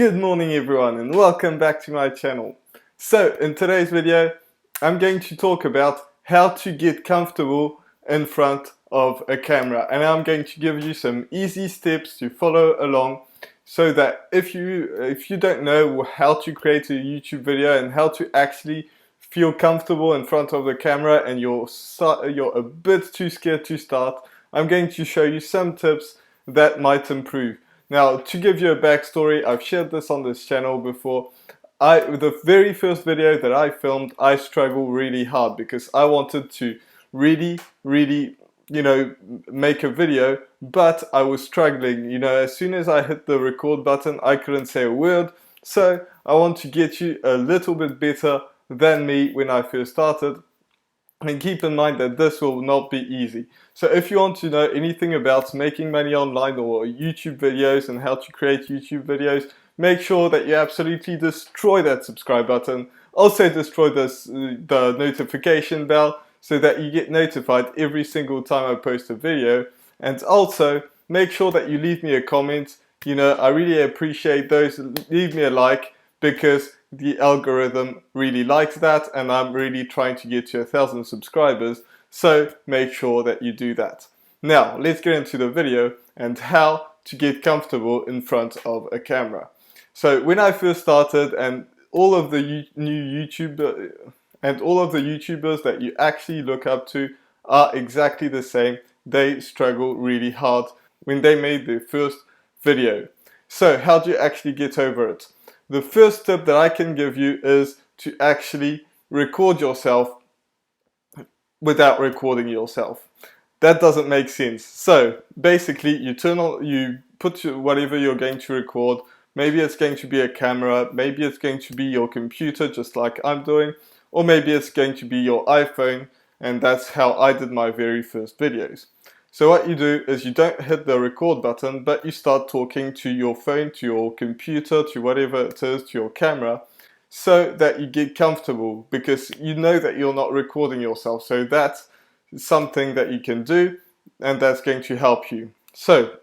Good morning everyone and welcome back to my channel. So in today's video I'm going to talk about how to get comfortable in front of a camera, and I'm going to give you some easy steps to follow along so that if you don't know how to create a YouTube video and how to actually feel comfortable in front of the camera and you're a bit too scared to start, I'm going to show you some tips that might improve. Now, to give you a backstory, I've shared this on this channel before. The very first video that I filmed, I struggled really hard because I wanted to really, make a video, but I was struggling. As soon as I hit the record button, I couldn't say a word. So I want to get you a little bit better than me when I first started. And keep in mind that this will not be easy. So if you want to know anything about making money online or YouTube videos and how to create YouTube videos, make sure that you absolutely destroy that subscribe button. Also destroy the notification bell so that you get notified every single time I post a video. And also make sure that you leave me a comment. I really appreciate those. Leave me a like, because the algorithm really likes that and I'm really trying to get to 1,000 subscribers, so make sure that you do that. Now let's get into the video and how to get comfortable in front of a camera. So when I first started, and all of the new YouTubers that you actually look up to are exactly the same. They struggle really hard when they made their first video. So how do you actually get over it? The first tip that I can give you is to actually record yourself without recording yourself. That doesn't make sense. So basically you put whatever you're going to record. Maybe it's going to be a camera, maybe it's going to be your computer just like I'm doing, or maybe it's going to be your iPhone, and that's how I did my very first videos. So what you do is you don't hit the record button, but you start talking to your phone, to your computer, to whatever it is, to your camera, so that you get comfortable, because you know that you're not recording yourself. So that's something that you can do, and that's going to help you. So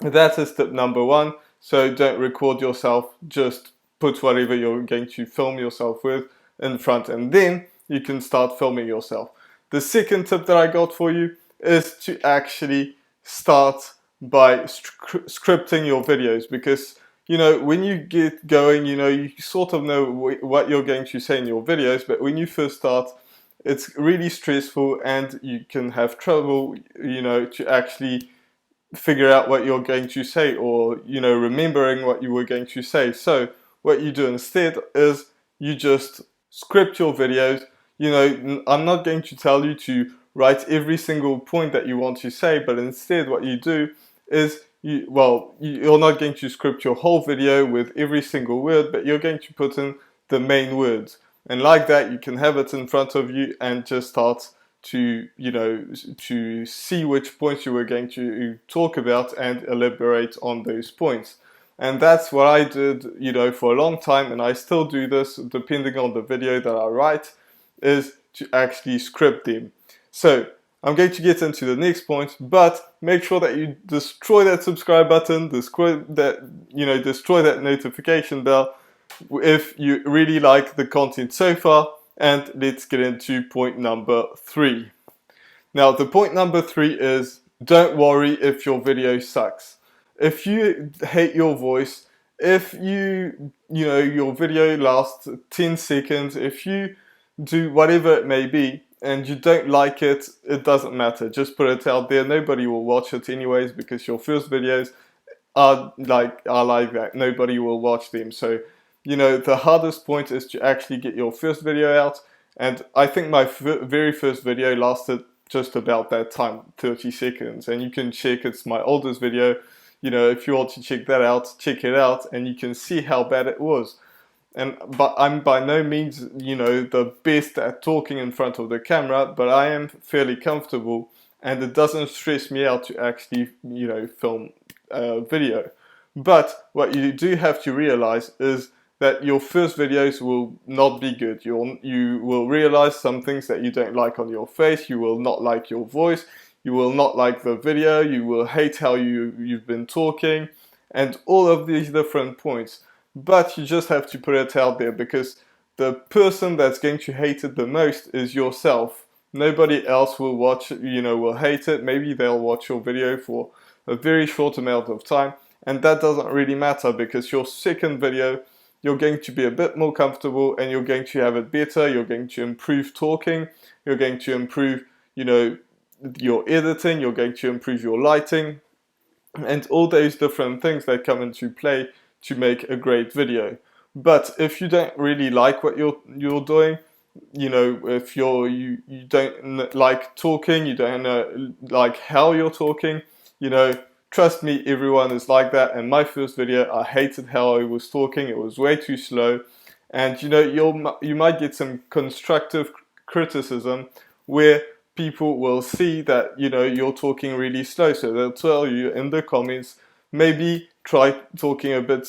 that is tip number one. So don't record yourself, just put whatever you're going to film yourself with in front, and then you can start filming yourself. The second tip that I got for you is to actually start by scripting your videos, because when you get going, you sort of know what you're going to say in your videos, but when you first start, it's really stressful and you can have trouble to actually figure out what you're going to say, or remembering what you were going to say. So what you do instead is you just script your videos. I'm not going to tell you to write every single point that you want to say, but instead what you do is you're not going to script your whole video with every single word, but you're going to put in the main words, and like that you can have it in front of you and just start to to see which points you were going to talk about and elaborate on those points. And that's what I did for a long time, and I still do this depending on the video that I write, is to actually script them. So I'm going to get into the next point, but make sure that you destroy that subscribe button, destroy that notification bell if you really like the content so far. And let's get into point number 3. Now, the point number 3 is, don't worry if your video sucks. If you hate your voice, if your video lasts 10 seconds, if you do whatever it may be and you don't like it, it doesn't matter. Just put it out there. Nobody will watch it anyways, because your first videos are like that. Nobody will watch them. So the hardest point is to actually get your first video out, and I think my very first video lasted just about that time, 30 seconds, and you can check, it's my oldest video. If you want to check that out, check it out, and you can see how bad it was. But I'm by no means the best at talking in front of the camera, but I am fairly comfortable, and it doesn't stress me out to actually film a video. But what you do have to realize is that your first videos will not be good. You will realize some things that you don't like on your face. You will not like your voice. You will not like the video. You will hate how you've been talking. and all of these different points. But you just have to put it out there, because the person that's going to hate it the most is yourself. Nobody else will watch, will hate it. Maybe they'll watch your video for a very short amount of time, and that doesn't really matter, because your second video, you're going to be a bit more comfortable and you're going to have it better. You're going to improve talking, you're going to improve, your editing, you're going to improve your lighting, and all those different things that come into play to make a great video. But if you don't really like what you're doing, if you don't like talking, you don't like how you're talking, trust me, everyone is like that. And my first video, I hated how I was talking. It was way too slow. And you might get some constructive criticism where people will see that you're talking really slow, so they'll tell you in the comments, maybe try talking a bit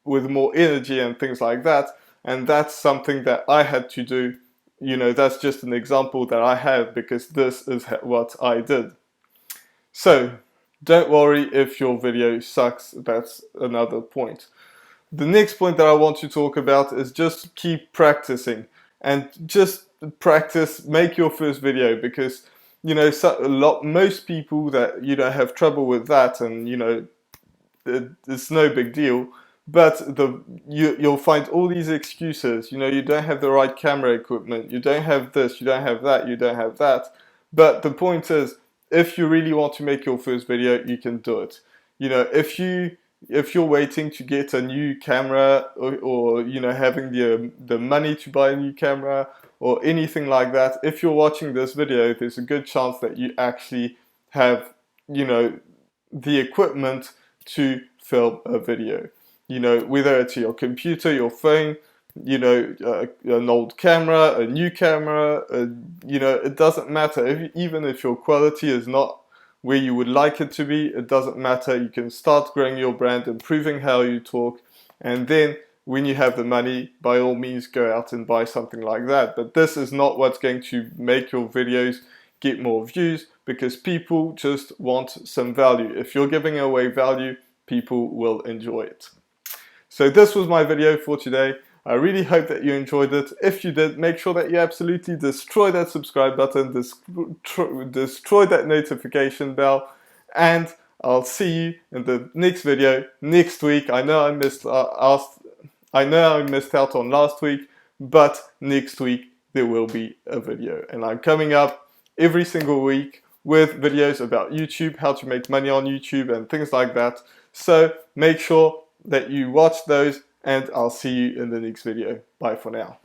with more energy and things like that. And that's something that I had to do. That's just an example that I have, because this is what I did. So don't worry if your video sucks. That's another point. The next point that I want to talk about is just keep practicing, and just practice, make your first video, because most people that have trouble with that, and it's no big deal. But you'll find all these excuses. You don't have the right camera equipment, you don't have this, you don't have that, you don't have that. But the point is, if you really want to make your first video, you can do it. If you're waiting to get a new camera, or having the money to buy a new camera or anything like that, if you're watching this video, there's a good chance that you actually have the equipment to film a video. Whether it's your computer, your phone, an old camera, a new camera, it doesn't matter. Even if your quality is not where you would like it to be, it doesn't matter. You can start growing your brand, improving how you talk, and then when you have the money, by all means go out and buy something like that. But this is not what's going to make your videos get more views, because people just want some value. If you're giving away value, people will enjoy it. So this was my video for today. I really hope that you enjoyed it. If you did, make sure that you absolutely destroy that subscribe button, destroy that notification bell, and I'll see you in the next video next week. I know I missed out on last week, but next week there will be a video, and I'm coming up every single week with videos about YouTube, how to make money on YouTube and things like that. So make sure that you watch those, and I'll see you in the next video. Bye for now.